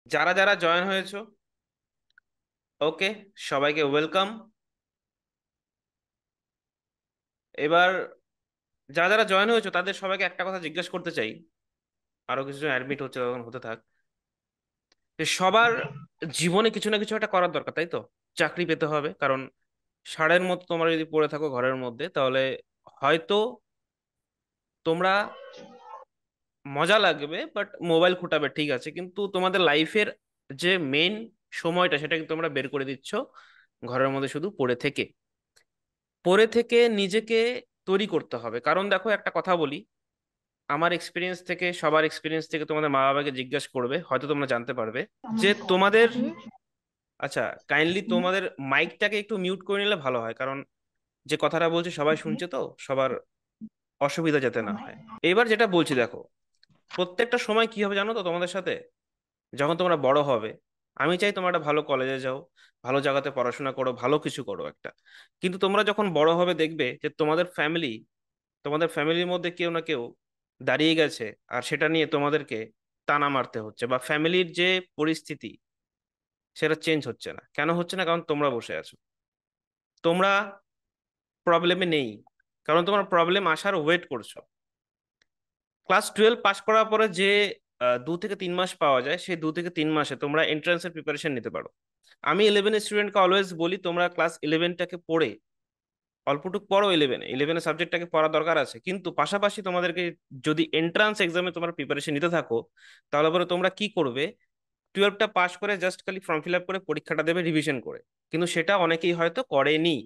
যারা যারা জয়েন হয়েছো, ওকে, সবাইকে ওয়েলকাম। এবার যারা যারা জয়েন হয়েছো তাদের সবাইকে একটা কথা জিজ্ঞেস করতে চাই। আরো কিছু অ্যাডমিট হচ্ছে, তখন হতে থাক। যে সবার জীবনে কিছু না কিছু একটা করার দরকার, তাই তো? চাকরি পেতে হবে, কারণ ষাঁড়ের মতো তোমরা যদি পড়ে থাকো ঘরের মধ্যে, তাহলে হয়তো তোমরা মজা লাগবে, বাট মোবাইল খুঁটাবে, ঠিক আছে, কিন্তু তোমাদের লাইফের যে মেন সময়টা সেটা কিন্তু তোমরা বের করে দিচ্ছ ঘরের মধ্যে শুধু পড়ে থেকে। পড়ে থেকে নিজেকে তৈরি করতে হবে, কারণ দেখো একটা কথা বলি, আমার এক্সপিরিয়েন্স থেকে, সবার এক্সপিরিয়েন্স থেকে, তোমাদের মা বাবাকে জিজ্ঞাসা করবে, হয়তো তোমরা জানতে পারবে যে তোমাদের, আচ্ছা, কাইন্ডলি তোমাদের মাইকটাকে একটু মিউট করে নিলে ভালো হয়, কারণ যে কথাটা বলছি সবাই শুনছে, তো সবার অসুবিধা যাতে না হয়। এবার যেটা বলছি দেখো, প্রত্যেকটা সময় কি হবে জানো তো তোমাদের সাথে? যখন তোমরা বড় হবে, আমি চাই তোমরা একটা ভালো কলেজে যাও, ভালো জায়গাতে পড়াশোনা করো, ভালো কিছু করো একটা। কিন্তু তোমরা যখন বড় হবে দেখবে যে তোমাদের ফ্যামিলির মধ্যে কেউ না কেউ দাঁড়িয়ে গেছে, আর সেটা নিয়ে তোমাদেরকে টানা মারতে হচ্ছে, বা ফ্যামিলির যে পরিস্থিতি সেটা চেঞ্জ হচ্ছে না। কেন হচ্ছে না? কারণ তোমরা বসে আছো, তোমরা প্রবলেমে নেই, কারণ তোমার প্রবলেম আসার ওয়েট করছো। ক্লাস 12 পাস করার পরে যে 2 থেকে 3 মাস পাওয়া যায়, সেই 2 থেকে 3 মাসে তোমরা এন্ট্রান্সের প্রিপারেশন নিতে পারো। আমি 11 স্টুডেন্টকে অলওয়েজ বলি, তোমরা ক্লাস 11টাকে পড়ে অল্পটুকু পড়ো, ইলেভেনের সাবজেক্টটাকে পড়া দরকার আছে, কিন্তু পাশাপাশি তোমাদেরকে যদি এন্ট্রান্স এক্সামে তোমরা প্রিপারেশন নিতে থাকো, তাহলে পরে তোমরা কি করবে? 12টা পাস করে জাস্ট খালি ফর্ম ফিল আপ করে পরীক্ষাটা দেবে রিভিশন করে, কিন্তু সেটা অনেকেই হয়তো করেনি।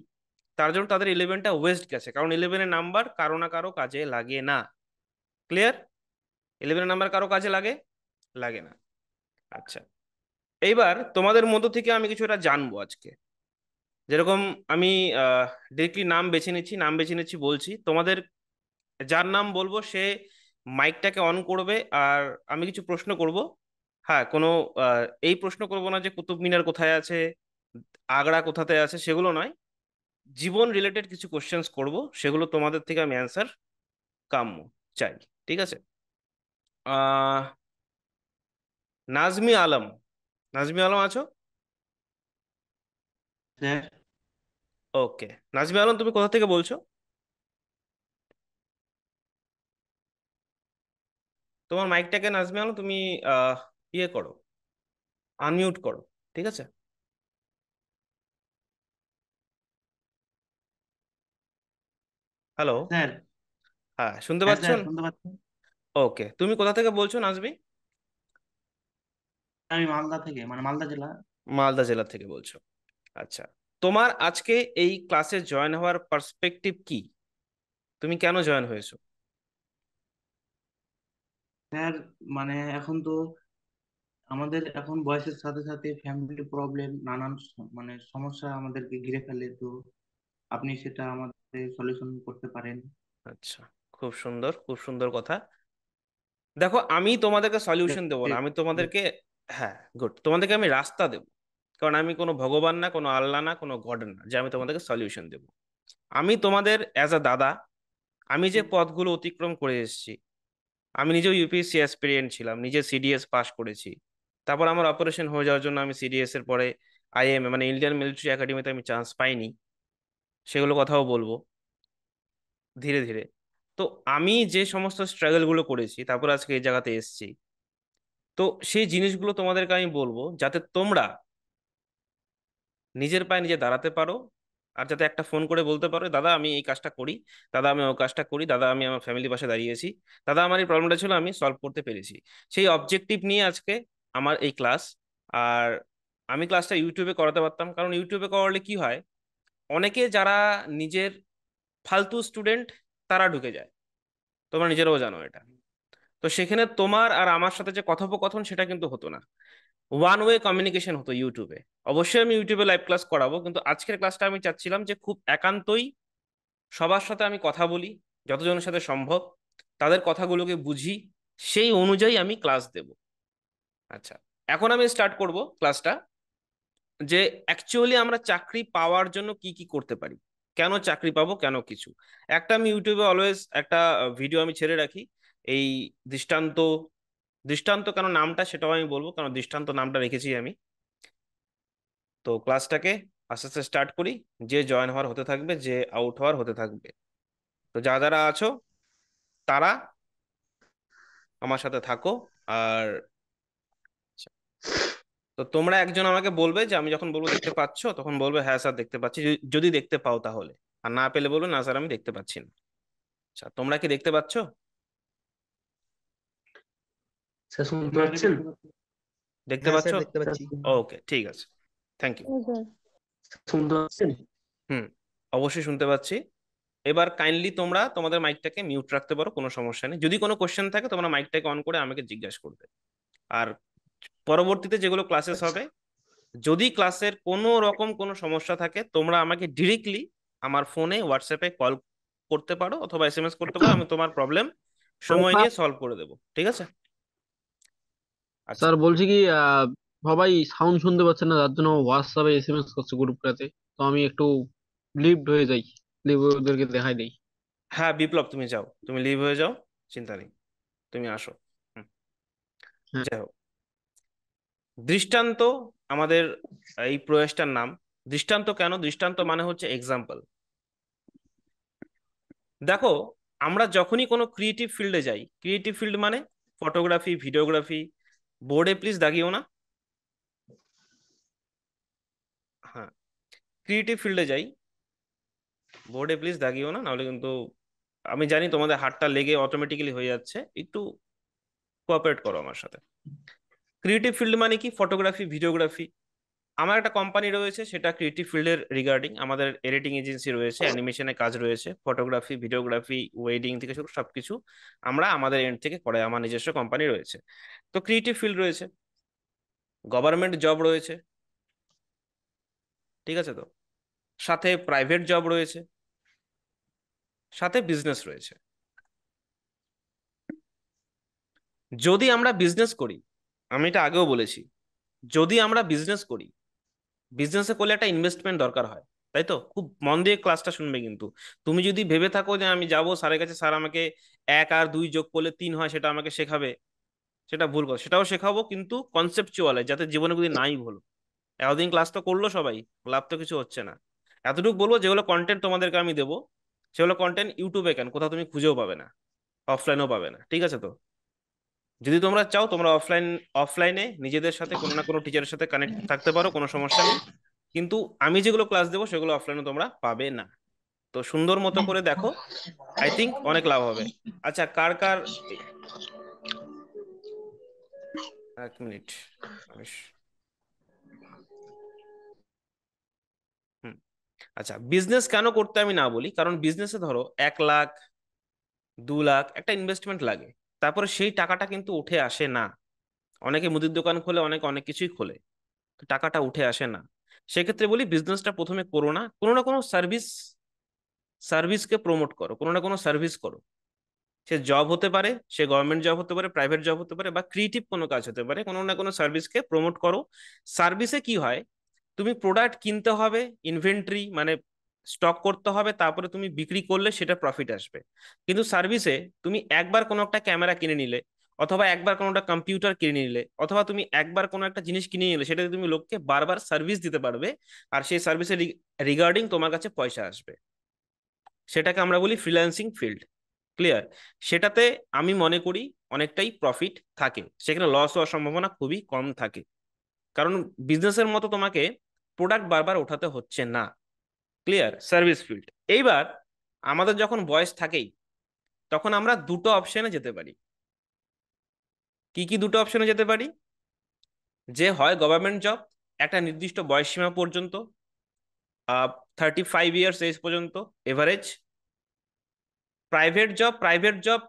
তার জন্য তাদের 11টা ওয়েস্ট গেছে, কারণ 11-এর নাম্বার কারো না কারো কাজে লাগে না। ক্লিয়ার? 11-এর নাম্বার কারো কাজে লাগে? লাগে না। আচ্ছা, এইবার তোমাদের মধ্য থেকে আমি কিছুটা জানবো আজকে। যেরকম আমি ডিরেক্টলি নাম বেছে নিচ্ছি বলছি তোমাদের। যার নাম বলবো সে মাইকটাকে অন করবে, আর আমি কিছু প্রশ্ন করব। হ্যাঁ, কোনো এই প্রশ্ন করব না যে কুতুব মিনার কোথায় আছে, আগ্রা কোথাতে আছে, সেগুলো নয়। জীবন রিলেটেড কিছু কোশ্চেন্স করব, সেগুলো তোমাদের থেকে আমি অ্যান্সার কাম্য চাই। ঠিক আছে? আহ নাজমি আলম, নাজমি আলম আছো? স্যার। ওকে, নাজমি আলম, তুমি কোথা থেকে বলছো? তোমার মাইকটাকে, নাজমি আলম, তুমি আহ ইয়ে করো, আনমিউট করো। ঠিক আছে? হ্যালো? স্যার। হ্যাঁ, শুনতে হ্যাঁ স্যার, পাচ্ছেন? শুনতে পাচ্ছেন। ওকে, তুমি কোথা থেকে বলছো নাজমি? আমি মালদা থেকে, মানে মালদা জেলা। মালদা জেলা থেকে বলছো। আচ্ছা, তোমার আজকে এই ক্লাসে জয়েন হওয়ার পার্সপেক্টিভ কি? তুমি কেন জয়েন হয়েছো? স্যার, মানে এখন তো আমাদের এখন বয়সের সাথে সাথে ফ্যামিলি প্রবলেম, নানান মানে সমস্যা আমাদেরকে ঘিরে ফেলে। তো আপনি সেটা আমাদের সলিউশন করতে পারেন। আচ্ছা, খুব সুন্দর, খুব সুন্দর কথা। দেখো, আমি তোমাদেরকে সলিউশন দেবো না, আমি তোমাদেরকে, হ্যাঁ, গুড, তোমাদেরকে আমি রাস্তা দেবো। কারণ আমি কোনো ভগবান না, কোনো আল্লাহ না, কোনো গড না যে আমি তোমাদেরকে সলিউশন দেবো। আমি তোমাদের অ্যাজ আ দাদা, আমি যে পথগুলো অতিক্রম করে এসেছি, আমি নিজেও ইউপিএসসি অ্যাসপিরিয়েন্ট ছিলাম, নিজে সিডিএস পাস করেছি। তারপর আমার অপারেশন হয়ে যাওয়ার জন্য আমি সিডিএস এর পরে আইএমএ মানে ইন্ডিয়ান মিলিটারি একাডেমিতে আমি চান্স পাইনি। সেগুলো কথাও বলবো ধীরে ধীরে। তো আমি যে সমস্ত স্ট্রাগল গুলো করেছি, তারপর আজকে এই জায়গাতে এসেছি। তো সেই জিনিসগুলো তোমাদেরকে আমি বলবো, যাতে তোমরা নিজের পায়ে নিজে দাঁড়াতে পারো। আর যাতে একটা ফোন করে বলতে পারো, দাদা আমি এই কাজটা করি, দাদা আমি ওই কাজটা করি, দাদা আমি আমার ফ্যামিলির পাশে দাঁড়িয়েছি, দাদা আমার এই প্রবলেমটা ছিল, আমি সলভ করতে পেরেছি। সেই অবজেক্টিভ নিয়ে আজকে আমার এই ক্লাস। আর আমি ক্লাসটা ইউটিউবে করাতে পারতাম, কারণ ইউটিউবে করালে কি হয়, অনেকে যারা নিজের ফালতু স্টুডেন্ট তারা ঢুকে যায়, তোমরা নিজেরাও জানো এটা। তো সেখানে তোমার আর আমার সাথে যে কথোপকথন সেটা কিন্তু হতো না, ওয়ান ওয়ে কমিউনিকেশন হতো ইউটিউবে। অবশ্যই আমি ইউটিউবে লাইভ ক্লাস করাবো, কিন্তু আজকের ক্লাসটা আমি চাচ্ছিলাম যে খুব একান্তই সবার সাথে আমি কথা বলি, যতজনের সাথে সম্ভব, তাদের কথাগুলোকে বুঝি, সেই অনুযায়ী আমি ক্লাস দেব। আচ্ছা, এখন আমি স্টার্ট করব ক্লাসটা, যে অ্যাকচুয়ালি আমরা চাকরি পাওয়ার জন্য কি কি করতে পারি, কেন চাকরি পাবো, কেন কিছু। একটা আমি ইউটিউবে অলওয়েজ একটা ভিডিও আমি ছেড়ে রাখি, এই দৃষ্টান্ত দৃষ্টান্ত কেন নামটা সেটাও আমি বলবো, কারণ দৃষ্টান্ত নামটা রেখেছি আমি। তো ক্লাসটাকে আস্তে আস্তে স্টার্ট করি। যে জয়েন হওয়ার হতে থাকবে, যে আউট হওয়ার হতে থাকবে। তো যারা যারা আছো তারা আমার সাথে থাকো। আর তো তোমরা একজন আমাকে বলবে যে আমি যখন বলবো দেখতে পাচ্ছো, তখন বলবে হ্যাঁ স্যার দেখতে পাচ্ছি, যদি দেখতে পাও তাহলে। আর না পেলে বলবে না স্যার আমি দেখতে পাচ্ছি না। আচ্ছা, তোমরা কি দেখতে পাচ্ছো? স্যার শুনতে আমরা পাচ্ছেন? দেখতে পাচ্ছি। দেখতে হ্যাঁ পাচ্ছো? স্যার দেখতে পাচ্ছি। ওকে, ঠিক আছে। Thank you. হ্যাঁ স্যার। শুনতে পাচ্ছেন? হুম, অবশ্যই শুনতে পাচ্ছি। এবার কাইন্ডলি তোমরা তোমাদের মাইকটাকে মিউট রাখতে পারো, কোনো সমস্যা নেই। যদি কোনো কোশ্চেন থাকে তোমরা মাইকটাকে অন করে আমাকে জিজ্ঞাসা করবে। আর পরবর্তীতে যেগুলো ক্লাসেস হবে, যদি ক্লাসের কোনো রকম কোনো সমস্যা থাকে তোমরা আমাকে ডিরেক্টলি আমার ফোনে হোয়াটসঅ্যাপে কল করতে পারো অথবা এসএমএস করতে পারো, আমি তোমার প্রবলেম সময় নিয়ে সলভ করে দেবো, ঠিক আছে? আচ্ছা। স্যার বলছি কি সবাই সাউন্ড শুনতে পাচ্ছে না, যার জন্য হোয়াটসঅ্যাপে এসএমএস করছে গ্রুপটাতে। তো আমি একটু লিভড হয়ে যাই, লিভ ওদেরকে দেখাই দেই। হ্যাঁ বিপ্লব, তুমি যাও, তুমি লিভ হয়ে যাও, চিন্তা নেই, তুমি আসো। হুম, হ্যাঁ যাই হোক, দৃষ্টান্ত আমাদের এই প্রয়াসটার নাম। দৃষ্টান্ত কেন? দৃষ্টান্ত মানে হচ্ছে এক্সাম্পল। দেখো, আমরা যখনই কোনো ক্রিয়েটিভ ফিল্ডে যাই, ক্রিয়েটিভ ফিল্ড মানে ফটোগ্রাফি, ভিডিওগ্রাফি, বোর্ডে প্লিজ দাগিও না। হ্যাঁ, ক্রিয়েটিভ ফিল্ডে যাই, বোর্ডে প্লিজ দাগিও না, নাহলে কিন্তু আমি জানি তোমাদের হাতটা লেগে অটোমেটিক্যালি হয়ে যাচ্ছে, একটু কোঅপারেট করো আমার সাথে। ক্রিয়েটিভ ফিল্ড মানে কি? Photography, videography. আমার একটা কোম্পানি রয়েছে, সেটা ক্রিয়েটিভ ফিল্ডের রিগার্ডিং। আমাদের এডিটিং এজেন্সি রয়েছে, অ্যানিমেশনে কাজ রয়েছে, ফটোগ্রাফি, ভিডিওগ্রাফি, ওয়েডিং থেকে শুরু সবকিছু আমরা আমাদের এন্ড থেকে করে, আমার নিজস্ব কোম্পানি রয়েছে। তো ক্রিয়েটিভ ফিল্ড রয়েছে, গভর্নমেন্ট জব রয়েছে, ঠিক আছে? তো সাথে প্রাইভেট জব রয়েছে, সাথে বিজনেস রয়েছে। যদি আমরা বিজনেস করি, আমি এটা আগেও বলেছি, যদি আমরা বিজনেস করি, বিজনেসে করলে একটা ইনভেস্টমেন্ট দরকার হয়, তাই তো? খুব মন দিয়ে ক্লাসটা শুনবে কিন্তু। তুমি যদি ভেবে থাকো যে আমি যাব স্যারের কাছে, স্যার আমাকে 1 আর 2 যোগ করলে 3 হয় সেটা আমাকে শেখাবে, সেটা ভুল কথা। সেটাও শেখাবো, কিন্তু কনসেপচুয়াল, যাতে জীবনে যদি নাই ভুলো। এতদিন ক্লাস তো করলো সবাই, লাভ তো কিছু হচ্ছে না। এতটুকু বলবো, যেগুলো কন্টেন্ট তোমাদেরকে আমি দেবো, সেগুলো কন্টেন্ট ইউটিউবে কেন, কোথাও তুমি খুঁজেও পাবে না, অফলাইনেও পাবে না, ঠিক আছে? তো যদি তোমরা চাও, তোমরা অফলাইনে নিজেদের সাথে কোনো না কোনো টিচারের সাথে কানেক্ট থাকতে পারো, কোনো সমস্যা নেই। কিন্তু আমি যেগুলো ক্লাস দেবো সেগুলো অফলাইনে তোমরা পাবে না। তো সুন্দর মতো করে দেখো, আই থিঙ্ক অনেক লাভ হবে। আচ্ছা, কার কার 1 মিনিট। হুম, আচ্ছা, বিজনেস কেন করতে আমি না বলি, কারণ বিজনেসে ধরো 1 লাখ, 2 লাখ একটা ইনভেস্টমেন্ট লাগে, তারপরে সেই টাকাটা কিন্তু উঠে আসে না। অনেকে মুদির দোকান খোলে, অনেকে অনেক কিছুই খোলে, তো টাকাটা উঠে আসে না। সেক্ষেত্রে বলি, বিজনেসটা প্রথমে করো না, কোনো সার্ভিস, সার্ভিসকে প্রমোট করো, কোনো না কোনো সার্ভিস করো। সে জব হতে পারে, সে গভর্নমেন্ট জব হতে পারে, প্রাইভেট জব হতে পারে, বা ক্রিয়েটিভ কোনো কাজ হতে পারে, কোনো না কোনো সার্ভিসকে প্রমোট করো। সার্ভিসে কি হয়, তুমি প্রোডাক্ট কিনতে হবে, ইনভেন্টরি মানে স্টক করতে হবে, তারপরে তুমি বিক্রি করলে সেটা প্রফিট আসবে। কিন্তু সার্ভিসে তুমি একবার কোনো একটা ক্যামেরা কিনে নিলে, অথবা একবার কোনো একটা কম্পিউটার কিনে নিলে, অথবা তুমি একবার কোনো একটা জিনিস কিনে নিলে, সেটাতে তুমি লোককে বারবার সার্ভিস দিতে পারবে, আর সেই সার্ভিসের রিগার্ডিং তোমার কাছে পয়সা আসবে। সেটাকে আমরা বলি ফ্রিল্যান্সিং ফিল্ড। ক্লিয়ার? সেটাতে আমি মনে করি অনেকটাই প্রফিট থাকে, সেখানে লস হওয়ার সম্ভাবনা খুবই কম থাকে, কারণ বিজনেসের মতো তোমাকে প্রোডাক্ট বারবার ওঠাতে হচ্ছে না। ক্লিয়ার? Service field. এইবার আমাদের যখন বয়স থাকেই, তখন আমরা দুটো অপশনে যেতে পারি। কি কি দুটো অপশনে যেতে পারি? যে হয় গভর্নমেন্ট জব, একটা নির্দিষ্ট বয়স সীমা পর্যন্ত, 35 ইয়ার্স এজ পর্যন্ত এভারেজ। প্রাইভেট জব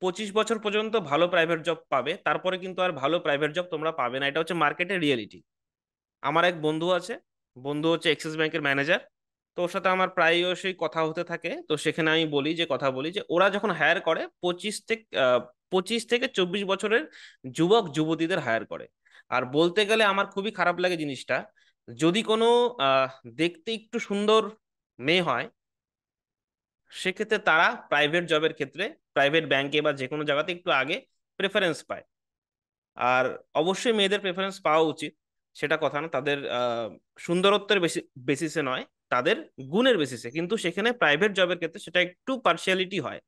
25 বছর পর্যন্ত ভালো প্রাইভেট জব পাবে, তারপরে কিন্তু আর ভালো প্রাইভেট জব তোমরা পাবে না, এটা হচ্ছে মার্কেটের রিয়েলিটি। আমার এক বন্ধু আছে, বন্ধু হচ্ছে এক্সিস ব্যাংকের ম্যানেজার। তো ওর সাথে আমার প্রায়শই কথা হতে থাকে, তো সেখানে আমি কথা বলি যে ওরা যখন হায়ার করে 25 থেকে 24 বছরের যুবক যুবতীদের হায়ার করে। আর বলতে গেলে আমার খুবই খারাপ লাগে জিনিসটা, যদি কোনো আহ দেখতে একটু সুন্দর মেয়ে হয়, সেক্ষেত্রে তারা প্রাইভেট জবের ক্ষেত্রে প্রাইভেট ব্যাংকে বা যে কোনো জায়গাতে একটু আগে প্রেফারেন্স পায়। আর অবশ্যই মেয়েদের প্রেফারেন্স পাওয়া উচিত, সেটা কথা না, তাদের সুন্দরত্বের বেসিসে নয়, তাদের গুণের বেসিসে, কিন্তু সেখানে প্রাইভেট জবের ক্ষেত্রে সেটা একটু পার্সিয়ালিটি হয়।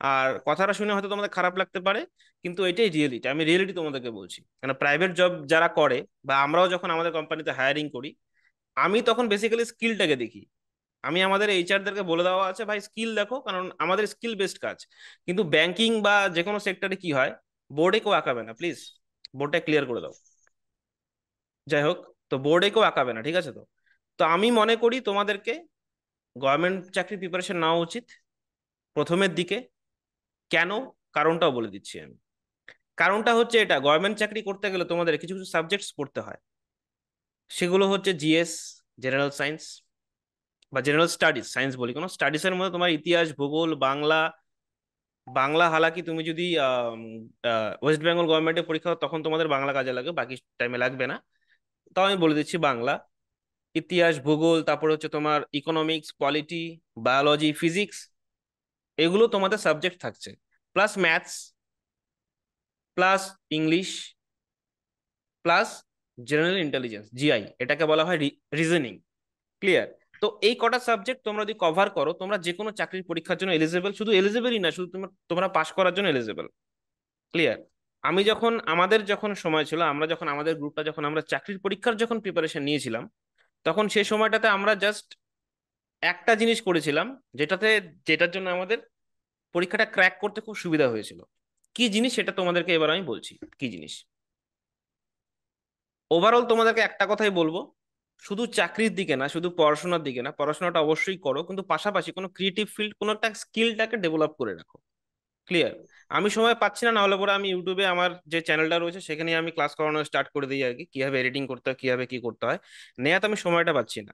আর কথাটা শুনে হয়তো তোমাদের খারাপ লাগতে পারে, কিন্তু এটাই রিয়েলিটি, আমি রিয়েলিটি তোমাদেরকে বলছি। কারণ প্রাইভেট জব যারা করে, বা আমরাও যখন আমাদের কোম্পানিতে হায়ারিং করি, আমি তখন বেসিক্যালি স্কিলটাকে দেখি। আমি আমাদের এইচআরদেরকে বলে দেওয়া আছে, ভাই স্কিল দেখো, কারণ আমাদের স্কিল বেসড কাজ। কিন্তু ব্যাংকিং বা যে কোনো সেক্টরে কি হয়, বোর্ডে কেউ আঁকাবে না, প্লিজ বোর্ডটা ক্লিয়ার করে দাও। যাই হোক, তো বোর্ডে কেউ আঁকাবে না, ঠিক আছে? তো তো আমি মনে করি তোমাদেরকে গভর্নমেন্ট চাকরি প্রিপারেশন নেওয়া উচিত প্রথমের দিকে। কেন? কারণটাও বলে দিচ্ছি আমি। কারণটা হচ্ছে এটা, গভর্নমেন্ট চাকরি করতে গেলে তোমাদের কিছু কিছু সাবজেক্টস পড়তে হয়। সেগুলো হচ্ছে জিএস, জেনারেল সায়েন্স বা জেনারেল স্টাডিজ, সায়েন্স বলি, কোনো স্টাডিজের মধ্যে তোমার ইতিহাস, ভূগোল, বাংলা। বাংলা হালাকি তুমি যদি ওয়েস্ট বেঙ্গল গভর্নমেন্টের পরীক্ষা দাও, তখন তোমাদের বাংলা কাজে লাগে, বাকি টাইমে লাগবে না। তাও আমি বলে দিচ্ছি, বাংলা, ইতিহাস, ভূগোল, তারপর হচ্ছে তোমার ইকোনমিক্স, পলিটি, বায়োলজি, ফিজিক্স, এগুলো তোমাদের সাবজেক্ট থাকছে, plus maths, plus English, plus general intelligence, GI, এটাকে বলা হয় রিজনিং। ক্লিয়ার? তো এই কটা সাবজেক্ট তোমরা যদি কভার করো, তোমরা যে কোনো চাকরির পরীক্ষার জন্য এলিজেবল, শুধু এলিজেবলই না, শুধু তোমরা পাশ করার জন্য এলিজেবল। ক্লিয়ার? আমি যখন, আমাদের যখন সময় ছিল, আমরা যখন আমাদের গ্রুপটা যখন আমরা চাকরির পরীক্ষার যখন প্রিপারেশন নিয়েছিলাম, তখন সেই সময়টাতে আমরা জাস্ট একটা জিনিস করেছিলাম, যেটাতে, যেটার জন্য আমাদের পরীক্ষাটা ক্র্যাক করতে খুব সুবিধা হয়েছিল। কি জিনিস সেটা তোমাদেরকে এবার আমি বলছি, কি জিনিস। ওভারঅল তোমাদেরকে একটা কথাই বলবো, শুধু চাকরির দিকে না, শুধু পড়াশোনার দিকে না, পড়াশোনাটা অবশ্যই করো, কিন্তু পাশাপাশি কোনো ক্রিয়েটিভ ফিল্ড, কোনো একটা স্কিলটাকে ডেভেলপ করে রাখো। ক্লিয়ার? আমি সময় পাচ্ছি না, না হলে পরে আমি ইউটিউবে আমার যে চ্যানেলটা রয়েছে সেখানে আমি ক্লাস করানো স্টার্ট করে দিই আর কি, কিভাবে এডিটিং করতে হয়, কিভাবে কি করতে হয়। নেহাত আমি সময়টা পাচ্ছি না।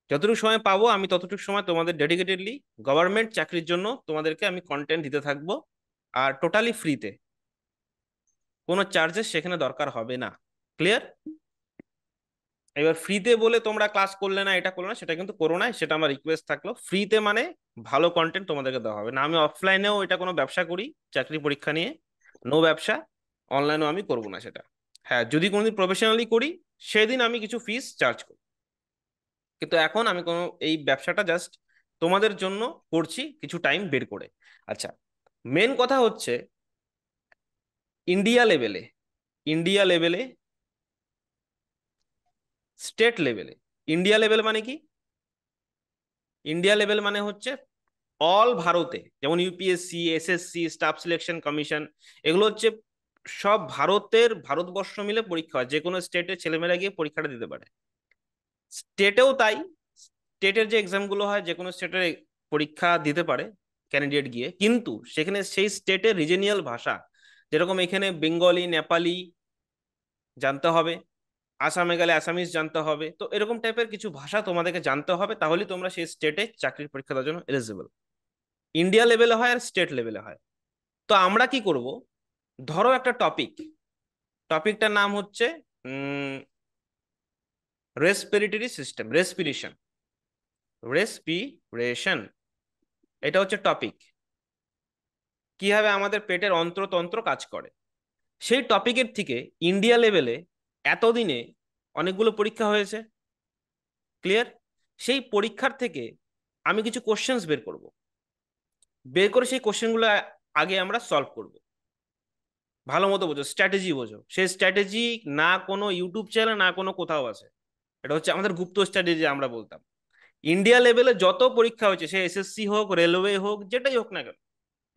যতটুকু সময় পাবো আমি ততটুকু সময় তোমাদের ডেডিকেটেডলি গভর্নমেন্ট চাকরির জন্য তোমাদেরকে আমি কন্টেন্ট দিতে থাকবো। আর টোটালি ফ্রিতে, কোনো চার্জেস সেখানে দরকার হবে না। ক্লিয়ার? এবার ফ্রিতে বলে তোমরা ক্লাস করলে না, এটা করলে না, সেটা কিন্তু করো না, সেটা আমার রিকোয়েস্ট থাকলো। ফ্রিতে মানে ভালো কন্টেন্ট তোমাদেরকে দেওয়া হবে না। আমি অফলাইনেও এটা কোনো ব্যবসা করি, চাকরি পরীক্ষা নিয়ে, নো ব্যবসা। অনলাইনেও আমি করবো না সেটা। হ্যাঁ, যদি কোনোদিন প্রফেশনালি করি, সেদিন আমি কিছু ফিস চার্জ করি। কিন্তু এখন আমি কোনো এই ব্যবসাটা জাস্ট তোমাদের জন্য করছি, কিছু টাইম বের করে। আচ্ছা, মেন কথা হচ্ছে ইন্ডিয়া লেভেলে, ইন্ডিয়া লেভেলে, স্টেট লেভেলে। ইন্ডিয়া লেভেল মানে কি? ইন্ডিয়া লেভেল মানে হচ্ছে অল ভারতে, যেমন UPSC, SSC, staff selection commission, এগুলো হচ্ছে সব ভারতের, ভারতবর্ষ মিলে পরীক্ষা হয়, যে কোনো স্টেটের ছেলেমেয়েরা গিয়ে পরীক্ষাটা দিতে পারে। স্টেটেও তাই, স্টেটের যে এক্সামগুলো হয়, যে কোনো স্টেটের পরীক্ষা দিতে পারে ক্যান্ডিডেট গিয়ে, কিন্তু সেখানে সেই স্টেটের রিজনিয়াল ভাষা, যেরকম এখানে বেঙ্গলি, নেপালি জানতে হবে, আসামে গেলে আসামিজ জানতে হবে, তো এরকম টাইপের কিছু ভাষা তোমাদেরকে জানতে হবে, তাহলেই তোমরা সেই স্টেটে চাকরির পরীক্ষা দেওয়ার জন্য এলিজিবল। ইন্ডিয়া লেভেলে হয় আর স্টেট লেভেলে হয়। তো আমরা কি করব, ধরো একটা টপিক, টপিকটার নাম হচ্ছে রেসপিরেটরি সিস্টেম, রেসপিরেশন, রেসপিরেশন, এটা হচ্ছে টপিক, কিভাবে আমাদের পেটের অন্ত্রতন্ত্র কাজ করে। সেই টপিকের থেকে ইন্ডিয়া লেভেলে এতদিনে অনেকগুলো পরীক্ষা হয়েছে। ক্লিয়ার? সেই পরীক্ষার থেকে আমি কিছু কোশ্চেন্স বের করব, বের করে সেই কোশ্চেনগুলো আগে আমরা সলভ করব। ভালো মতো বোঝো, স্ট্র্যাটেজি বোঝো। সেই স্ট্র্যাটেজি না কোনো ইউটিউব চ্যানেল, না কোনো কোথাও আছে, এটা হচ্ছে আমাদের গুপ্ত স্ট্র্যাটেজি আমরা বলতাম। ইন্ডিয়া লেভেলে যত পরীক্ষা হয়েছে, সে এসএসসি হোক, রেলওয়ে হোক, যেটাই হোক না কেন,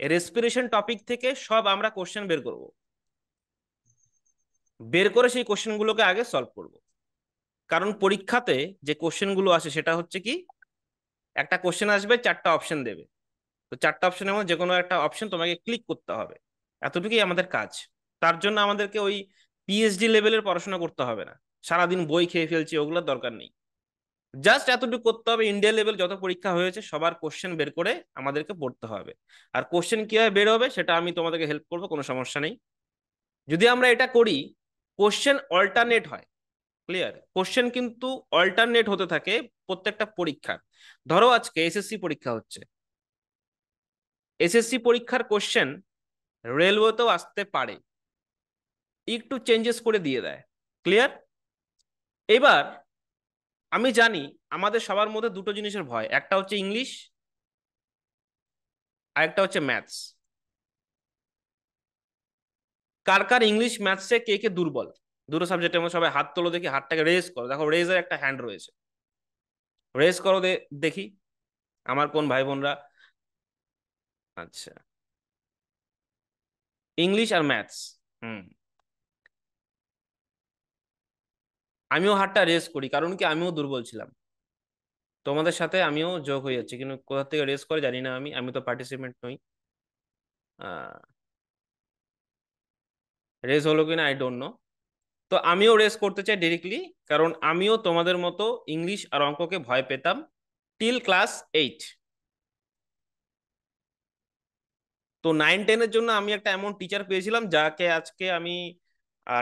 রেসপিরেশন টপিক থেকে সব আমরা কোশ্চেন বের করব, বের করে সেই কোশ্চেনগুলোকে আগে সলভ করব। কারণ পরীক্ষাতে যে কোশ্চেনগুলো আসে সেটা হচ্ছে কি, একটা কোশ্চেন আসবে, চারটা অপশন দেবে, তো চারটা অপশনের মধ্যে যে কোনো একটা অপশন তোমাকে ক্লিক করতে হবে, এতটুকুই আমাদের কাজ। তার জন্য আমাদেরকে ওই পিএইচডি লেভেলের পড়াশোনা করতে হবে না, সারাদিন বই খেয়ে ফেলছি, ওগুলোর দরকার নেই। জাস্ট এতটুকু করতে হবে, ইন্ডিয়া লেভেল যত পরীক্ষা হয়েছে সবার কোশ্চেন বের করে আমাদেরকে পড়তে হবে। আর কোশ্চেন কিভাবে বের হবে সেটা আমি তোমাদেরকে হেল্প করবো, কোনো সমস্যা নেই। যদি আমরা এটা করি, কোশ্চেন অল্টারনেট হয়। ক্লিয়ার? কোশ্চেন কিন্তু অল্টারনেট হতে থাকে প্রত্যেকটা পরীক্ষার। ধরো আজকে এসএসসি পরীক্ষা হচ্ছে, এসএসসি পরীক্ষার কোশ্চেন রেলওয়েতেও আসতে পারে। একটু চেঞ্জেস করে দিয়ে দেয়। ক্লিয়ার? এবার আমি জানি আমাদের সবার মধ্যে দুটো জিনিসের ভয়, একটা হচ্ছে ইংলিশ আর একটা হচ্ছে ম্যাথস। কার কার ইংলিশ ম্যাথসে কে কে দুর্বল, দুটো সাবজেক্টের মধ্যে সবাই হাত তোলো দেখি, হাতটাকে রেজ করো, দেখো রেজের একটা হ্যান্ড রয়েছে, রেজ করো দেখি আমার কোন ভাই বোনরা। আচ্ছা, ইংলিশ আর ম্যাথস। হুম, আমিও হাতটা রেজ করি, কারণ কি আমিও দুর্বল ছিলাম, তোমাদের সাথে আমিও যোগ হয়ে যাচ্ছি, কিন্তু কোথা থেকে রেজ করে জানি না, আমি তো পার্টিসিপেন্ট নই। রেজ হলো কিনা আই ডোন্ট নো। তো আমিও রেস করতে চাই ডিরেক্টলি, কারণ আমিও তোমাদের মতো ইংলিশ আর অঙ্ককে ভয় পেতাম টিল ক্লাস 8। তো 9-10-এর জন্য আমি একটা এমন টিচার পেয়েছিলাম যাকে আজকে আমি,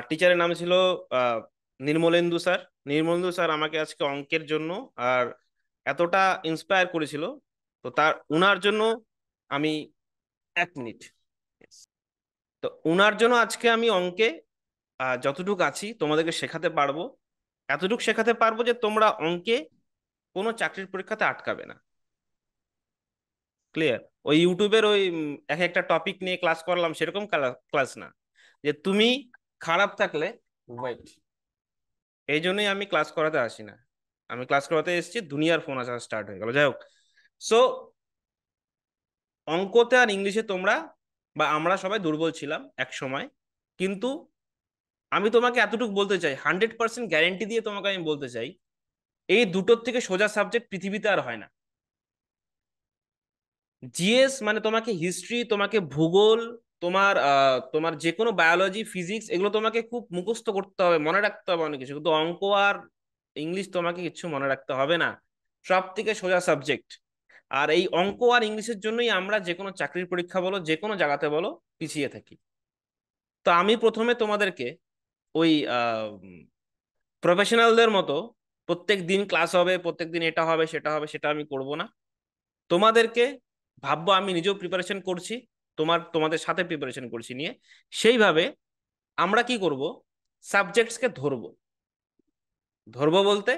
টিচারের নাম ছিল আহ, নির্মলেন্দু স্যার। নির্মলেন্দু স্যার আমাকে আজকে অঙ্কের জন্য আর এতটা ইন্সপায়ার করেছিল, তো তার উনার জন্য আমি, 1 মিনিট, তো উনার জন্য আজকে আমি অঙ্কে যতটুকু আছি তোমাদেরকে শেখাতে পারবো, এতটুকু শেখাতে পারবো যে তোমরা অঙ্কে কোনো চাকরির পরীক্ষাতে আটকাবে না। ক্লিয়ার? ওই ইউটিউবের ওই এক একটা টপিক নিয়ে ক্লাস করলাম সেরকম ক্লাস না, যে তুমি খারাপ থাকলে, ওয়েট, এই জন্যই আমি ক্লাস করাতে আসি না, আমি ক্লাস করাতে এসেছি দুনিয়ার ফোন আসা স্টার্ট হয়ে গেল, যাই হোক। সো অঙ্কতে আর ইংলিশে তোমরা বা আমরা সবাই দুর্বল ছিলাম এক সময়, কিন্তু আমি তোমাকে এতটুকু বলতে চাই, 100% গ্যারেন্টি দিয়ে তোমাকে আমি বলতে চাই, এই দুটোর থেকে সোজা সাবজেক্ট পৃথিবীতে আর হয় না। জিএস মানে তোমাকে হিস্ট্রি, তোমাকে ভূগোল, তোমার যে কোনো বায়োলজি, ফিজিক্স, এগুলো তোমাকে খুব মুখস্থ করতে হবে, মনে রাখতে হবে অনেক কিছু, কিন্তু অঙ্ক আর ইংলিশ তোমাকে কিছু মনে রাখতে হবে না, সব থেকে সোজা সাবজেক্ট। আর এই অঙ্ক আর ইংলিশের জন্যই আমরা যে কোনো চাকরির পরীক্ষা বলো, যে কোনো জায়গাতে বলো, পিছিয়ে থাকি। তো আমি প্রথমে তোমাদেরকে ওই প্রফেশনালদের মতো প্রত্যেক দিন ক্লাস হবে, প্রত্যেক দিন এটা হবে সেটা হবে, সেটা আমি করব না। তোমাদেরকে ভাববো আমি নিজেও প্রিপারেশন করছি, তোমাদের সাথে প্রিপারেশন করছি নিয়ে, সেইভাবে আমরা কি করব, সাবজেক্টসকে ধরবো। ধরবো বলতে,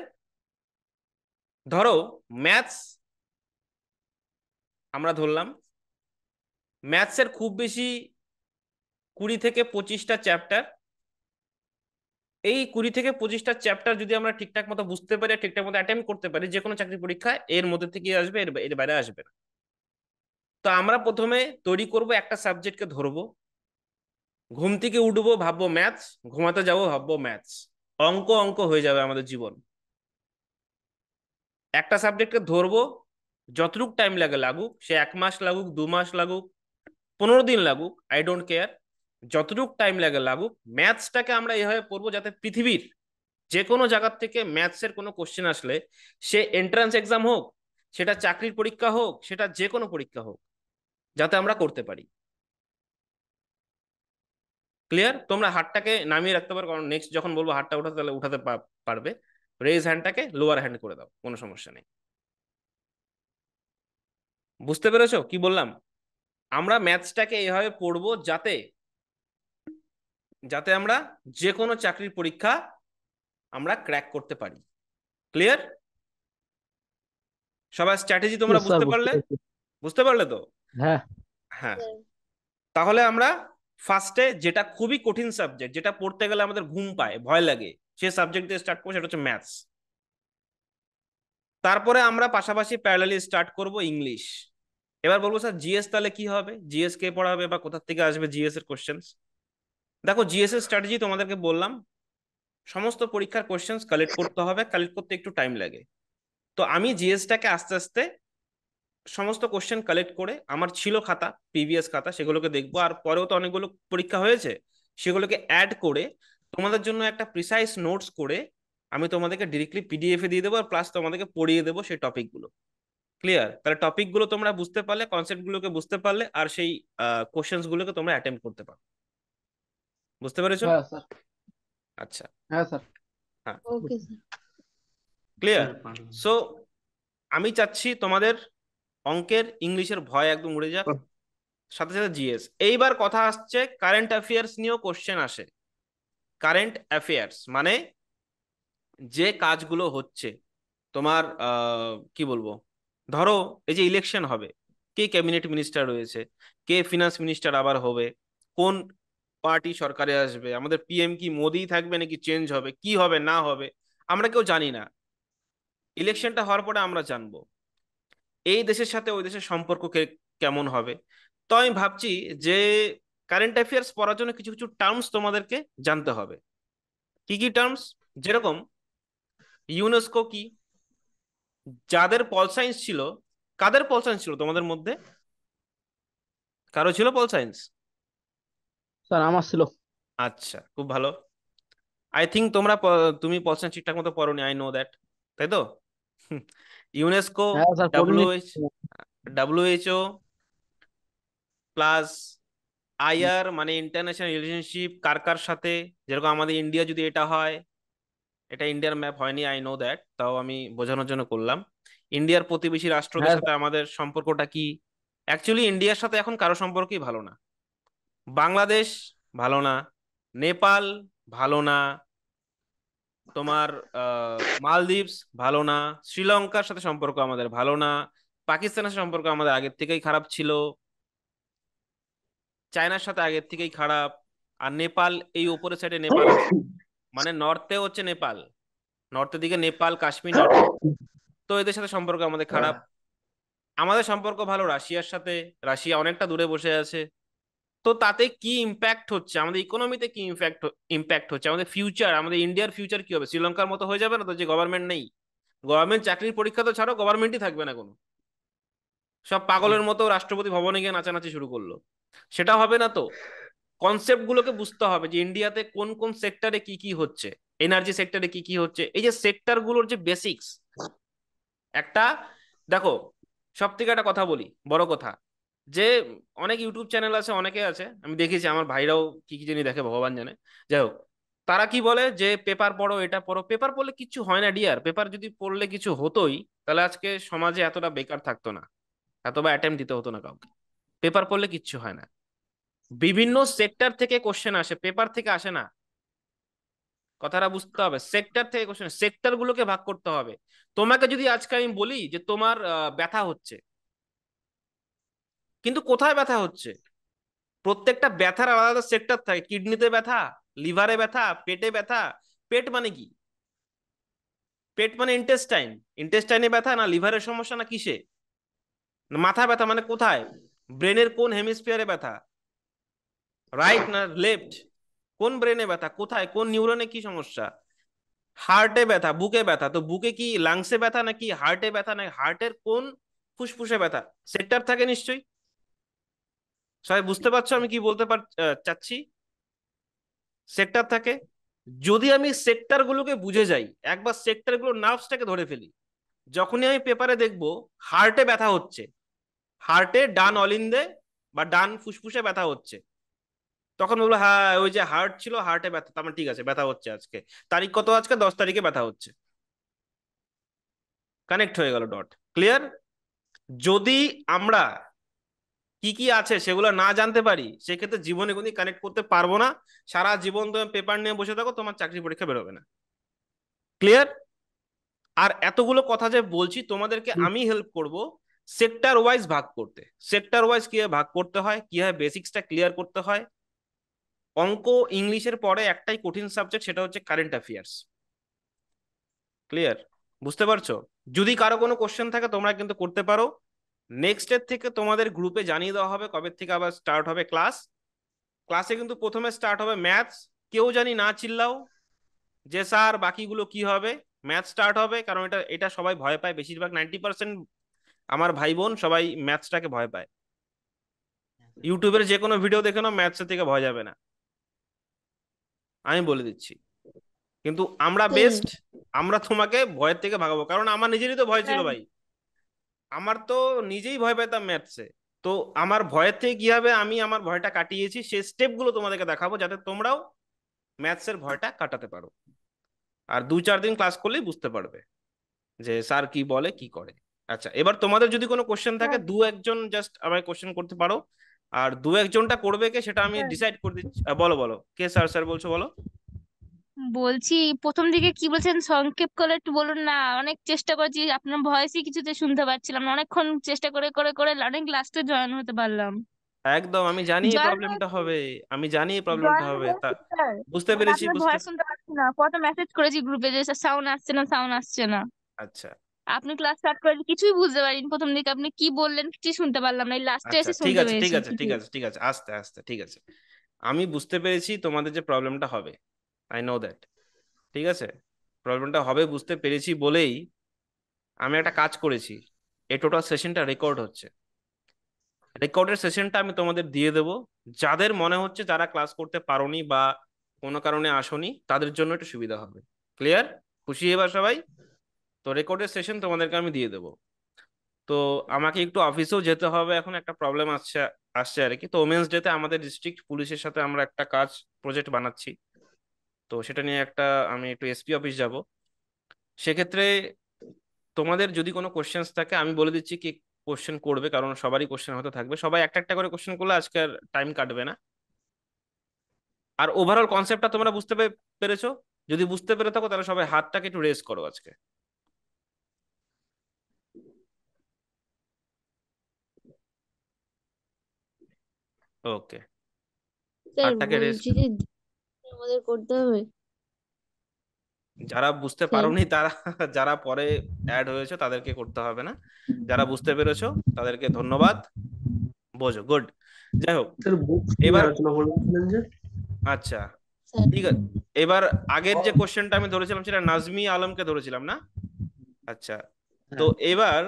ধরো ম্যাথস আমরা ধরলাম, ম্যাথসের খুব বেশি 20 থেকে 25টা চ্যাপ্টার। এই 20 থেকে 25টা চ্যাপ্টার যদি আমরা ঠিকঠাক মতো বুঝতে পারি, ঠিকঠাক মতো অ্যাটেম্প করতে পারি, যে কোনো চাকরি পরীক্ষা এর মধ্যে থেকে আসবে, এর বাইরে আসবে না। তো আমরা প্রথমে তৈরি করব, একটা সাবজেক্টকে ধরবো, ঘুম থেকে উঠবো ভাববো ম্যাথস, ঘুমাতে যাবো ভাববো ম্যাথস, অঙ্ক অঙ্ক হয়ে যাবে আমাদের জীবন। একটা সাবজেক্টকে ধরবো, যতটুক টাইম লাগে লাগুক, সে 1 মাস লাগুক, 2 মাস লাগুক, 15 দিন লাগুক, আই ডোন্ট কেয়ার, যতটুক টাইম লাগে লাগুক, ম্যাথসটাকে আমরা এইভাবে পড়বো যাতে পৃথিবীর যে কোনো জায়গার থেকে ম্যাথসের কোনো কোশ্চেন আসলে, সে এন্ট্রান্স এক্সাম হোক, সেটা চাকরির পরীক্ষা হোক, সেটা যে কোনো পরীক্ষা হোক, যাতে আমরা করতে পারি। ক্লিয়ার? তোমরা হাতটাকে নামিয়ে রাখতে পারো, কারণ নেক্সট যখন বলবো হাতটা উঠাতে, তাহলে উঠাতে পারবে। রেজ হ্যান্ডটাকে লোয়ার হ্যান্ড করে দাও, কোনো সমস্যা নেই। বুঝতে পেরেছো কি বললাম? আমরা ম্যাথসটাকে এইভাবে পড়বো যাতে যাতে আমরা যে কোনো চাকরির পরীক্ষা আমরা ক্র্যাক করতে পারি। ক্লিয়ার? সবাই স্ট্র্যাটেজি তোমরা ইয়েস স্যার, বুঝতে বুঝতে পারলে? পেরেছি। বুঝতে পারলে তো? হ্যাঁ। হ্যাঁ, তাহলে আমরা ফার্স্টে যেটা খুবই কঠিন সাবজেক্ট, যেটা পড়তে গেলে আমাদের ঘুম পায়, ভয় লাগে, সে সাবজেক্ট দিয়ে স্টার্ট করবো, সেটা হচ্ছে ম্যাথস। তারপরে আমরা পাশাপাশি প্যারালালি স্টার্ট করব ইংলিশ। এবার বলবো স্যার জিএস তাহলে কি হবে, জিএস কে পড়াবে বা কোথা থেকে আসবে জিএস এর কোশ্চেন্স? দেখো জিএস এর স্ট্র্যাটেজি তোমাদেরকে বললাম, সমস্ত পরীক্ষার কোশ্চেন্স কালেক্ট করতে হবে, কালেক্ট করতে একটু টাইম লাগে। তো আমি জিএসটাকে আস্তে আস্তে সমস্ত কোশ্চেন কালেক্ট করে, আমার ছিল খাতা, প্রিভিয়াস খাতা, সেগুলোকে দেখবো, আর পরেও তো অনেকগুলো পরীক্ষা হয়েছে, সেগুলোকে অ্যাড করে তোমাদের জন্য একটা প্রিসাইজ নোটস করে আমি তোমাদেরকে ডিরেক্টলি পিডিএফ এ দিয়ে দেবো, আর প্লাস তোমাদেরকে পড়িয়ে দেবো সেই টপিকগুলো। ক্লিয়ার? তাহলে টপিকগুলো তোমরা বুঝতে পারলে, কনসেপ্ট গুলোকে বুঝতে পারলে, আর সেই কোশ্চেন্স গুলোকে তোমরা অ্যাটেম্প করতে পারো। বুঝতে পেরেছো? হ্যাঁ স্যার। আচ্ছা, হ্যাঁ স্যার। হ্যাঁ, ওকে স্যার। ক্লিয়ার। স্যার পারলাম। সো আমি চাচ্ছি তোমাদের অঙ্কের ইংলিশের ভয় একদম উড়ে যাক, সাথে সাথে জিএস। এইবার কথা আসছে কারেন্ট অ্যাফেয়ার্স নিয়েও কোশ্চেন আসে, কারেন্ট অ্যাফেয়ার্স মানে যে কাজগুলো হচ্ছে তোমার, কি বলবো, ধরো এই যে ইলেকশন হবে, কে ক্যাবিনেট মিনিস্টার রয়েছে, কে ফিনান্স মিনিস্টার আবার হবে, কোন পার্টি সরকারে আসবে, আমাদের পিএম কি মোদিই থাকবে নাকি চেঞ্জ হবে, কি হবে না হবে আমরা কেউ জানি না। ইলেকশনটা হওয়ার পরে আমরা জানবো এই দেশের সাথে ওই দেশের সম্পর্ক কেমন হবে। তো আমি ভাবছি যে কারেন্ট অ্যাফেয়ার্স পড়ার জন্য কিছু কিছু টার্মস তোমাদেরকে জানতে হবে। কি কি টার্মস? যেরকম ইউনেস্কো কি, যাদের পল সায়েন্স ছিল, কাদের পল সায়েন্স ছিল তোমাদের মধ্যে? কারো ছিল পল সায়েন্স? স্যার আমার ছিল। আচ্ছা, খুব ভালো। আই থিঙ্ক তুমি পল সায়েন্স ঠিকঠাক মতো পড়োনি, আই নো দ্যাট, তাই তো? ইউনেস্কো, হ্যাঁ স্যার পড়িনি। ডাব্লিউএইচও প্লাস আইআর মানে ইন্টারন্যাশনাল রিলেশনশিপ কার কার সাথে, যেরকম আমাদের ইন্ডিয়া যদি এটা হয়, এটা ইন্ডিয়ার ম্যাপ হয়নি, আই নো দ্যাট, তাও আমি বোঝানোর জন্য করলাম। ইন্ডিয়ার প্রতিবেশী রাষ্ট্রদের হ্যাঁ সাথে আমাদের সম্পর্কটা কি? অ্যাকচুয়ালি ইন্ডিয়ার সাথে এখন কারো সম্পর্কই ভালো না। বাংলাদেশ ভালো না, নেপাল ভালো না, তোমার মালদ্বীপস ভালো না, শ্রীলঙ্কার সাথে সম্পর্ক আমাদের ভালো না, পাকিস্তানের সাথে সম্পর্ক আমাদের আগের থেকেই খারাপ ছিল, চায়নার সাথে আগের থেকেই খারাপ। আর নেপাল, এই উপরের সাইডে নেপাল আছে, মানে নর্থে হচ্ছে নেপাল, নর্থের দিকে নেপাল, কাশ্মীর, নর্থে। তো এদের সাথে সম্পর্ক আমাদের খারাপ। আমাদের সম্পর্ক ভালো রাশিয়ার সাথে, রাশিয়া অনেকটা দূরে বসে আছে। তো তাতে কি ইম্প্যাক্ট হচ্ছে, আমাদের ইকোনমিতে কি ইম্প্যাক্ট হচ্ছে, আমাদের ফিউচার, আমাদের ইন্ডিয়ার ফিউচার কি হবে? শ্রীলঙ্কার মতো হয়ে যাবে না তো, যে গভর্নমেন্ট নেই, গভর্নমেন্ট চাকরির পরীক্ষা তো ছাড়ো, গভর্নমেন্টই থাকবে না কোনো, সব পাগলের মতো রাষ্ট্রপতি ভবনে গিয়ে নাচানাচি শুরু করলো। সেটা হবে না তো। কনসেপ্ট গুলোকে বুঝতে হবে যে ইন্ডিয়াতে কোন কোন সেক্টরে কি কি হচ্ছে, এনার্জি সেক্টরে কি কি হচ্ছে, এই যে সেক্টর গুলোর যে বেসিক্স একটা, দেখো সব থেকে একটা কথা বলি, বড় কথা, যে অনেক ইউটিউব চ্যানেল আছে, অনেকে আছে, আমি দেখেছি আমার ভাইরাও কি কি জানি দেখে, ভগবান জানে। যাই হোক, তারা কি বলে যে পেপার পড়ো, এটা পড়ো, পেপার পড়লে কিছু হয় না ডিয়ার, পেপার যদি পড়লে কিছু হতোই তাহলে আজকে সমাজে এতটা বেকার থাকতো না, এতবার অ্যাটেম্প দিতে হতো না কাউকে। পেপার পড়লে কিচ্ছু হয় না, বিভিন্ন সেক্টর থেকে কোশ্চেন আসে, পেপার থেকে আসে না। কথাটা বুঝতে হবে, সেক্টর থেকে কোশ্চেন, সেক্টর গুলোকে ভাগ করতে হবে। তোমাকে যদি আজকে আমি বলি যে তোমার ব্যথা হচ্ছে, কিন্তু কোথায় ব্যথা হচ্ছে? প্রত্যেকটা ব্যথার আলাদা আলাদা সেক্টর থাকে, কিডনিতে ব্যথা, লিভারে ব্যথা, পেটে ব্যথা। পেট মানে কি? পেট মানে ইন্টেস্টাইন, ইন্টেস্টাইনে ব্যথা না লিভারের সমস্যা না কিসে? মাথা ব্যথা মানে কোথায়? ব্রেনের কোন হেমিস্ফিয়ারে ব্যথা? রাইট না লেফট? কোন ব্রেনে ব্যথা, কোথায়, কোন নিউরনে কি সমস্যা? হার্টে ব্যথা, বুকে ব্যথা, তো বুকে কি লাংসে ব্যথা নাকি হার্টে ব্যথা, নাকি হার্টের কোন ফুসফুসে ব্যথা? সেক্টর থাকে নিশ্চয়ই। সবাই বুঝতে পারছো আমি কি বলতে চাচ্ছি? সেক্টর থাকে। যদি আমি সেক্টর গুলোকে বুঝে যাই, একবার সেক্টর গুলো নার্ভসটাকে ধরে ফেলি, যখনই আমি পেপারে দেখবো হার্টে ব্যথা হচ্ছে, হার্টে ডান অলিন্দে বা ডান ফুসফুসে ব্যথা হচ্ছে, তখন বলবো হ্যাঁ ওই যে হার্ট ছিল, হার্টে ব্যথা, তার মানে ঠিক আছে ব্যথা হচ্ছে আজকে, তারিখ কত আজকে, 10 তারিখে ব্যথা হচ্ছে, কানেক্ট হয়ে গেল, ডট ক্লিয়ার। যদি আমরা কি কি আছে সেগুলো না জানতে পারি, সেক্ষেত্রে জীবনে কোনদিন কানেক্ট করতে পারবো না। সারা জীবন তুমি পেপার নিয়ে বসে থাকো, তোমার চাকরি পরীক্ষা বেরোবে না। ক্লিয়ার? আর এতগুলো কথা যে বলছি তোমাদেরকে, আমি হেল্প করব সেক্টর ওয়াইজ ভাগ করতে, সেক্টর ওয়াইজ কিভাবে ভাগ করতে হয়, কিভাবে বেসিক্সটা ক্লিয়ার করতে হয়। অঙ্ক ইংলিশের পরে একটাই কঠিন সাবজেক্ট, সেটা হচ্ছে কারেন্ট অ্যাফেয়ার্স। ক্লিয়ার? বুঝতে পারছো? যদি কারো কোনো কোশ্চেন থাকে তোমরা কিন্তু করতে পারো। নেক্সট এর থেকে তোমাদের গ্রুপে জানিয়ে দেওয়া হবে কবে থেকে আবার স্টার্ট হবে ক্লাস। ক্লাসে কিন্তু প্রথমে স্টার্ট হবে ম্যাথস। কেউ জানি না চিল্লাও যে স্যার বাকিগুলো কি হবে। ম্যাথ স্টার্ট হবে, কারণ এটা এটা সবাই ভয় পায়, বেশিরভাগ 90% আমার ভাই বোন সবাই ম্যাথসটাকে ভয় পায়। ইউটিউবের যে কোনো ভিডিও দেখে নাও, ম্যাথসের থেকে ভয় যাবে না, আমি বলে দিচ্ছি। কিন্তু আমরা বেস্ট, আমরা তোমাকে ভয়ের থেকে ভাগাবো, কারণ আমার নিজেরই তো ভয় ছিল ভাই। আমার তো নিজেই ভয় পেতাম ম্যাথসে। তো আমার ভয়ের থেকে কি হবে, আমি আমার ভয়টা কাটিয়েছি, সেই স্টেপ গুলো তোমাদেরকে দেখাবো যাতে তোমরাও ম্যাথসের ভয়টা কাটাতে পারো। আর 2-4 দিন ক্লাস করলেই বুঝতে পারবে যে স্যার কি বলে কি করে। আচ্ছা, এবার তোমাদের যদি কোনো কোশ্চেন থাকে, দু একজন জাস্ট আমায় কোশ্চেন করতে পারো। আর দু একজনটা করবে কে সেটা আমি ডিসাইড করে দিচ্ছি। বলো বলো, কে স্যার স্যার বলছো বলো। বলছি প্রথম দিকে কি বলছেন সংক্ষেপ করে একটু বলুন না, অনেক চেষ্টা করেছি, আপনার ভয়েসই কিছুতে শুনতে পাচ্ছিলাম না, অনেকক্ষণ চেষ্টা করে করে করে অনেক লাস্টে জয়েন হতে পারলাম। একদম, আমি জানি এই জয়েন প্রবলেমটা হয়েছি, হবে। আমি জানি এই প্রবলেমটা জয়েন হবে তা হয়েছি স্যার, বুঝতে বাট পেরেছি, আপনার বুঝতে। ভয়েস শুনতে পাচ্ছি না, কত মেসেজ করেছি গ্রুপে যে সাউন্ড আসছে না, সাউন্ড আসছে না। আচ্ছা আপনি ক্লাস স্টার্ট করেন কিছুই বুঝতে পারিনি, প্রথম দিকে আপনি কি বললেন কিছুই শুনতে পারলাম না, এই লাস্টে আচ্ছা, এসে ঠিক শুনতে আছে, ঠিক পেরেছি আছে, ঠিক কিছু। আছে, ঠিক আছে, আস্তে আস্তে, ঠিক আছে। আমি বুঝতে পেরেছি তোমাদের যে প্রবলেমটা হবে, আই নো দ্যাট। ঠিক আছে, প্রবলেমটা হবে বুঝতে পেরেছি বলেই আমি একটা কাজ করেছি। এই টোটাল সেশনটা রেকর্ড হচ্ছে। রেকর্ডের সেশনটা আমি তোমাদের দিয়ে দেবো। যাদের মনে হচ্ছে যারা ক্লাস করতে পারোনি বা কোনো কারণে আসোনি, তাদের জন্য একটু সুবিধা হবে। ক্লিয়ার? খুশি এবার সবাই? তো রেকর্ডের সেশন তোমাদেরকে আমি দিয়ে দেবো। তো আমাকে একটু অফিসেও যেতে হবে, এখন একটা প্রবলেম আসছে আসছে আর কি। তো ওমেন্স ডেতে আমাদের ডিস্ট্রিক্ট পুলিশের সাথে আমরা একটা কাজ প্রজেক্ট বানাচ্ছি। তো সেটা নিয়ে একটা আমি একটু এসপি অফিস যাব। সেক্ষেত্রে তোমাদের যদি কোনো কোশ্চেন্স থাকে আমি বলে দিচ্ছি কি কোশ্চেন করবে, কারণ সবারই কোশ্চেন হতে থাকবে। সবাই একটা একটা করে কোশ্চেন করলে আজকে আর টাইম কাটবে না। আর ওভারঅল কনসেপ্টটা তোমরা বুঝতে পেরেছো? যদি বুঝতে পেরে থাকো তাহলে সবাই হাতটাকে একটু রেজ করো আজকে। ওকে, স্যার হাতটাকে রেজ। বলছি যে আমাদের করতে হবে যারা বুঝতে স্যার। পারোনি তারা, যারা পরে অ্যাড হয়েছে তাদেরকে করতে হবে না। যারা বুঝতে পেরেছো তাদেরকে ধন্যবাদ। বোঝো, গুড। যাই হোক, স্যার বুকস নিয়ে এবার আলোচনা করছিলেন যে। আচ্ছা, স্যার ঠিক আছে। এবার আগের যে কোশ্চেনটা আমি ধরেছিলাম সেটা নাজমি আলমকে ধরেছিলাম না? আচ্ছা, তো হ্যাঁ এবার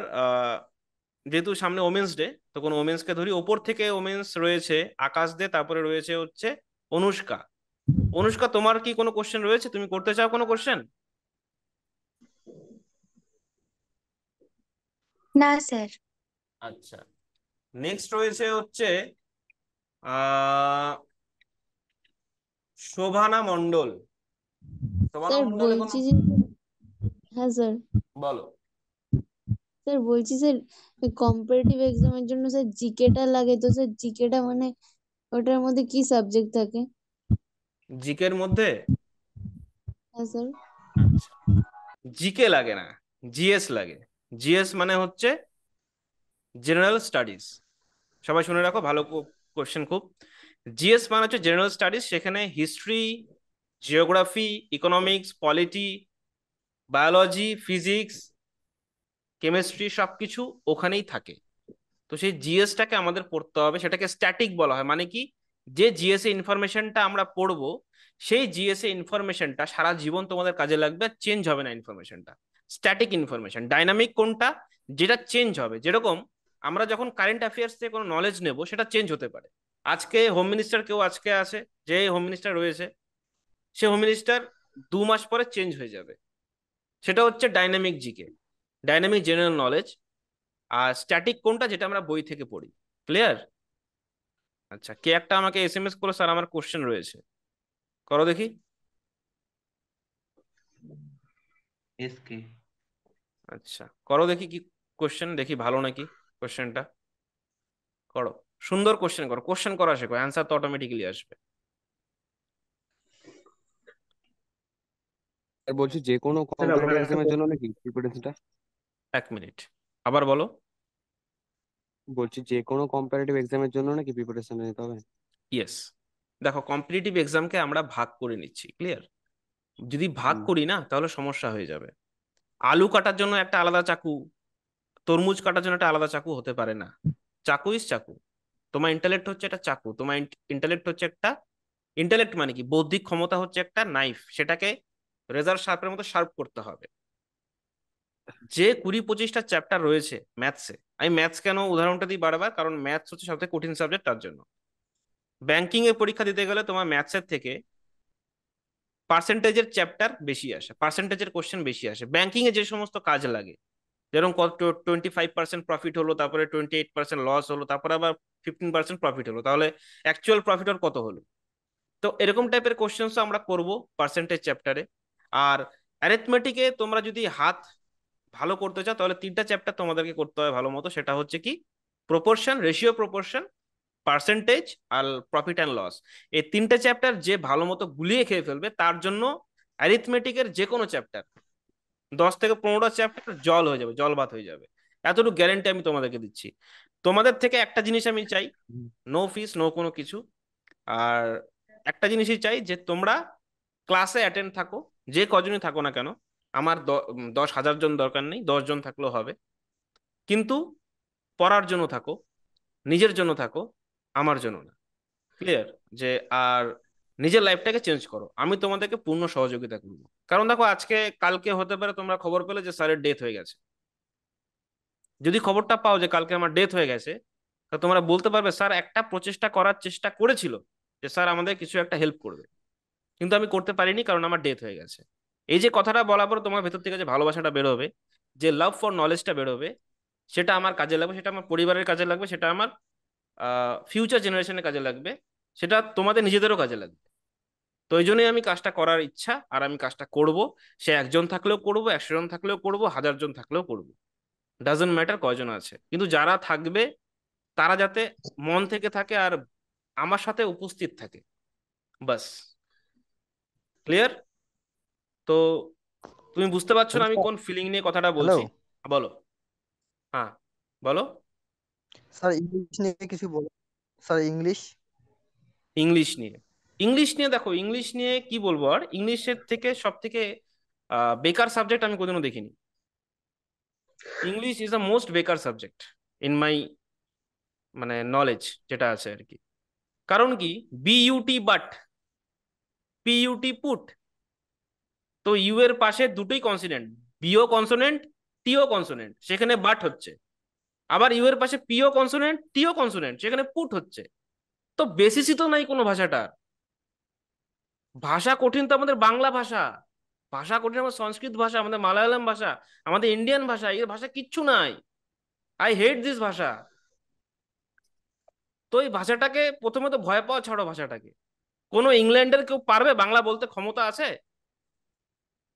যেহেতু সামনে ওমেন্স ডে, তো কোন ওমেন্সকে ধরি। ওপর থেকে ওমেন্স রয়েছে আকাশ দে, তারপরে রয়েছে হচ্ছে অনুষ্কা। অনুষ্কা, তোমার কি কোনো কোশ্চেন রয়েছে? তুমি করতে চাও কোনো কোশ্চেন? না স্যার। আচ্ছা, নেক্সট রয়েছে হচ্ছে আহ শোভানা মণ্ডল। শোভানা স্যার মণ্ডলের কোনো, বলছি যে, হ্যাঁ স্যার। বলো। স্যার বলছি স্যার, কম্পারেটিভ এক্সামের জন্য স্যার জিকেটা লাগে, তো স্যার জিকেটা মানে ওটার মধ্যে কি সাবজেক্ট থাকে? জিকের মধ্যে? হ্যাঁ স্যার। আচ্ছা, জিকে লাগে না, জিএস লাগে। জিএস মানে হচ্ছে জেনারেল স্টাডিজ। সবাই শুনে রাখো, ভালো কোশ্চেন খুব। জিএস মানে হচ্ছে জেনারেল স্টাডিজ, সেখানে history, geography, economics, polity, biology, physics, chemistry সবকিছু ওখানেই থাকে। তো সেই জিএসটাকে আমাদের পড়তে হবে। সেটাকে স্ট্যাটিক বলা হয়। মানে কি, যে জিএস এ ইনফরমেশনটা আমরা পড়বো, সেই জিএস এ ইনফরমেশনটা সারা জীবন তোমাদের কাজে লাগবে, চেঞ্জ হবে না ইনফরমেশনটা। Static information. ডাইনামিক কোনটা? যেটা চেঞ্জ হবে। যেরকম আমরা যখন কারেন্ট অ্যাফেয়ার্স থেকে কোনো নলেজ নেব, সেটা চেঞ্জ হতে পারে। আজকে হোম মিনিস্টার কেউ আজকে আছে, যে হোম মিনিস্টার রয়েছে, সে হোম মিনিস্টার 2 মাস পরে চেঞ্জ হয়ে যাবে। সেটা হচ্ছে dynamic GK, dynamic general knowledge. আর স্ট্যাটিক কোনটা? যেটা আমরা বই থেকে পড়ি। ক্লিয়ার? আচ্ছা, কে একটা আমাকে এসএমএস করো, স্যার আমার কোশ্চেন রয়েছে। করো দেখি। এসকে। আচ্ছা, করো দেখি কি কোশ্চেন, দেখি ভালো নাকি কোশ্চেনটা। করো, সুন্দর কোশ্চেন করো। কোশ্চেন করা শেখো, অ্যান্সার তো অটোমেটিক্যালি আসবে। আর বলছি যে কোনো স্যার আমার কম্পিটিটিভ একটা এক্সামের জন্য question- নাকি প্রিপারেশনটা? 1 মিনিট, আবার বলো। বলছি যে কোনো কম্পারেটিভ এক্সামের জন্য নাকি প্রিপারেশন নিতে হবে? ইয়েস। দেখো, কম্পিটিটিভ এক্সামকে আমরা ভাগ করে নিচ্ছি। ক্লিয়ার? যদি ভাগ হুম। করি না তাহলে সমস্যা হয়ে যাবে। আলু কাটার জন্য একটা আলাদা চাকু, তরমুজ কাটার জন্য একটা আলাদা চাকু হতে পারে না। চাকু ইজ চাকু। তোমার ইন্টালেক্ট হচ্ছে একটা চাকু, তোমার ইন্টালেক্ট হচ্ছে একটা, ইন্টালেক্ট মানে কি, বৌদ্ধিক ক্ষমতা হচ্ছে একটা নাইফ, সেটাকে রেজার শার্পের মতো শার্প করতে হবে। যে 20-25টা চ্যাপ্টার রয়েছে ম্যাথসে, আমি ম্যাথস কেন উদাহরণটা দিই বারবার, কারণ ম্যাথস হচ্ছে সবথেকে কঠিন সাবজেক্ট তার জন্য। ব্যাংকিং এ পরীক্ষা দিতে গেলে তোমার ম্যাথসের থেকে পার্সেন্টেজের চ্যাপ্টার বেশি আসে, পার্সেন্টেজের কোশ্চেন বেশি আসে। ব্যাংকিং এ যে সমস্ত কাজ লাগে, যেরকম কত 25% প্রফিট হলো, তারপরে 28% লস হলো, তারপরে আবার 15% প্রফিট হলো, তাহলে অ্যাকচুয়াল প্রফিট ওর কত হলো? তো এরকম টাইপের কোশ্চেন্স আমরা করব পার্সেন্টেজ চ্যাপ্টারে। আর অ্যারিথমেটিকে তোমরা যদি হাত ভালো করতে চাও তাহলে 3টা চ্যাপ্টার তোমাদেরকে করতে হবে ভালো মতো। সেটা হচ্ছে কি, প্রপোর্শন, রেশিও প্রপোর্শন, পার্সেন্টেজ আর প্রফিট অ্যান্ড লস। এই 3টে চ্যাপ্টার যে ভালো মতো গুলিয়ে খেয়ে ফেলবে, তার জন্য অ্যারিথমেটিকের যে কোনো চ্যাপ্টার 10 থেকে 15টা চ্যাপ্টার জল হয়ে যাবে, জল ভাত হয়ে যাবে, এতটুকু গ্যারেন্টি আমি তোমাদেরকে দিচ্ছি। তোমাদের থেকে একটা জিনিস আমি চাই, নো ফিস নো কোনো কিছু, আর একটা জিনিসই চাই যে তোমরা ক্লাসে অ্যাটেন্ড থাকো, যে কজনই থাকো না কেন। আমার 10,000 জন দরকার নেই, 10 জন থাকলেও হবে, কিন্তু পড়ার জন্য থাকো, নিজের জন্য থাকো, আমার জন্য না। ক্লিয়ার? যে আর নিজের লাইফটাকে চেঞ্জ করো, আমি তোমাদেরকে পূর্ণ সহযোগিতা করবো। কারণ দেখো, আজকে কালকে হতে পারে তোমরা খবর পেলে যে স্যারের ডেথ হয়ে গেছে। যদি খবরটা পাও যে কালকে আমার ডেথ হয়ে গেছে, তো তোমরা বলতে পারবে স্যার একটা প্রচেষ্টা করার চেষ্টা করেছিল যে স্যার আমাদের কিছু একটা হেল্প করবে, কিন্তু আমি করতে পারিনি কারণ আমার ডেথ হয়ে গেছে। এই যে কথাটা বলার পর তোমার ভেতর থেকে যে ভালোবাসাটা বেরোবে, যে লাভ ফর নলেজটা বেরোবে, সেটা আমার কাজে লাগবে, সেটা আমার পরিবারের কাজে লাগবে, সেটা আমার ফিউচার জেনারেশনের কাজে লাগবে, সেটা তোমাদের নিজেদেরও কাজে লাগবে। তো এই জন্যই আমি কাজটা করার ইচ্ছা, আর আমি কাজটা করব। সে একজন থাকলেও করব, 100 জন থাকলেও করব, 1000 জন থাকলেও করব, ডাজন্ট ম্যাটার কয়জন আছে, কিন্তু যারা থাকবে তারা যাতে মন থেকে থাকে আর আমার সাথে উপস্থিত থাকে, বাস। ক্লিয়ার? তো তুমি বুঝতে পারছো না আমি কোন ফিলিং নিয়ে কথাটা হ্যালো বলছি? বলো। হ্যাঁ, বলো। স্যার, ইংলিশ নিয়ে কিছু বলো। Sir, English. ইংলিশ নিয়ে? ইংলিশ নিয়ে দেখো, ইংলিশ নিয়ে কি বলবো, আর ইংলিশের থেকে সব থেকে বেকার সাবজেক্ট আমি কোনোদিনও দেখিনি। ইংলিশ ইজ দ্য মোস্ট বেকার সাবজেক্ট ইন মাই মানে নলেজ যেটা আছে আর কি। কারণ কি, বিইউটি বাট, পিইউটি পুট, তো ইউ এর পাশে দুটোই কনসোনেন্ট, বিও কনসোনেন্ট, টিও কনসোনেন্ট, সেখানে বাট হচ্ছে। আবার ইউ এর পাশে পিও কনসোনেন্ট, টিও কনসোনেন্ট, সেখানে পুট হচ্ছে। তো বেসিসই তো নাই কোনো ভাষাটা। ভাষা কঠিন তো আমাদের বাংলা ভাষা, ভাষা কঠিন আমাদের সংস্কৃত ভাষা, আমাদের মালায়ালাম ভাষা, আমাদের ইন্ডিয়ান ভাষা, এই ভাষা কিচ্ছু নাই। আই হেট দিস ভাষা। তো এই ভাষাটাকে প্রথমে তো ভয় পাওয়া ছাড়ো ভাষাটাকে। কোনো ইংল্যান্ডের কেউ পারবে বাংলা বলতে? ক্ষমতা আছে?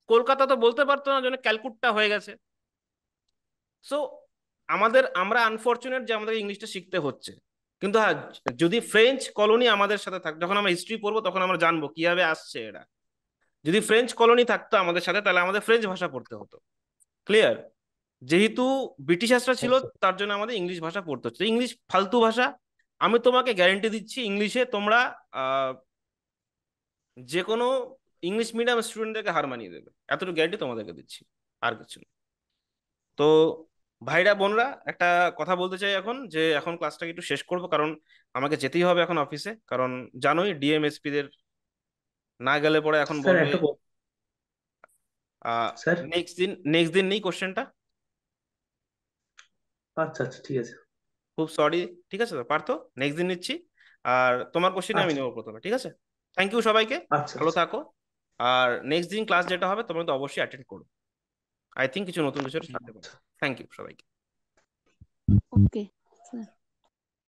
কলকাতা তো বলতে পারতো না, জন্য ক্যালকুট্টা হয়ে গেছে। সো আমরা আনফরচুনেট যে আমাদের ইংলিশটা শিখতে হচ্ছে। কিন্তু হ্যাঁ, যদি ফ্রেঞ্চ কলোনি আমাদের সাথে থাকতো, যখন আমরা হিস্ট্রি পড়বো তখন আমরা জানবো কিভাবে আসছে এরা। যদি ফ্রেঞ্চ কলোনি থাকতো আমাদের সাথে, তাহলে আমাদের ফ্রেঞ্চ ভাষা পড়তে হতো। ক্লিয়ার? যেহেতু ব্রিটিশার্সরা ছিল, তার জন্য আমাদের ইংলিশ ভাষা পড়তে হচ্ছে। ইংলিশ ফালতু ভাষা। আমি তোমাকে গ্যারেন্টি দিচ্ছি, ইংলিশে তোমরা যে কোনো ইংলিশ মিডিয়াম স্টুডেন্টদেরকে হার মানিয়ে দেবে, এতটুকু গ্যারেন্টি তোমাদেরকে দিচ্ছি, আর কিছু না। তো ভাইরা বোনরা, একটা কথা বলতে চাই এখন, যে এখন ক্লাসটাকে একটু শেষ করব, কারণ আমাকে যেতেই হবে এখন অফিসে। কারণ জানোই ডিএমএসপি দের না গেলে পরে এখন স্যার বলবে একটা স্যার। নেক্সট দিন নেই কোশ্চেনটা। আচ্ছা আচ্ছা, ঠিক আছে। খুব সরি। ঠিক আছে তো পার্থ, নেক্সট দিন নিচ্ছি। আর তোমার কোশ্চেন আমি আচ্ছা নেবো প্রথমে, ঠিক আছে? থ্যাংক ইউ সবাইকে, আচ্ছা ভালো আচ্ছা। থাকো। আর নেক্সট দিন ক্লাস যেটা হবে তোমরা তো অবশ্যই অ্যাটেন্ড করো। আই থিঙ্ক কিছু নতুন কিছু সাথে পাবো। থ্যাংক ইউ সবাইকে। ওকে।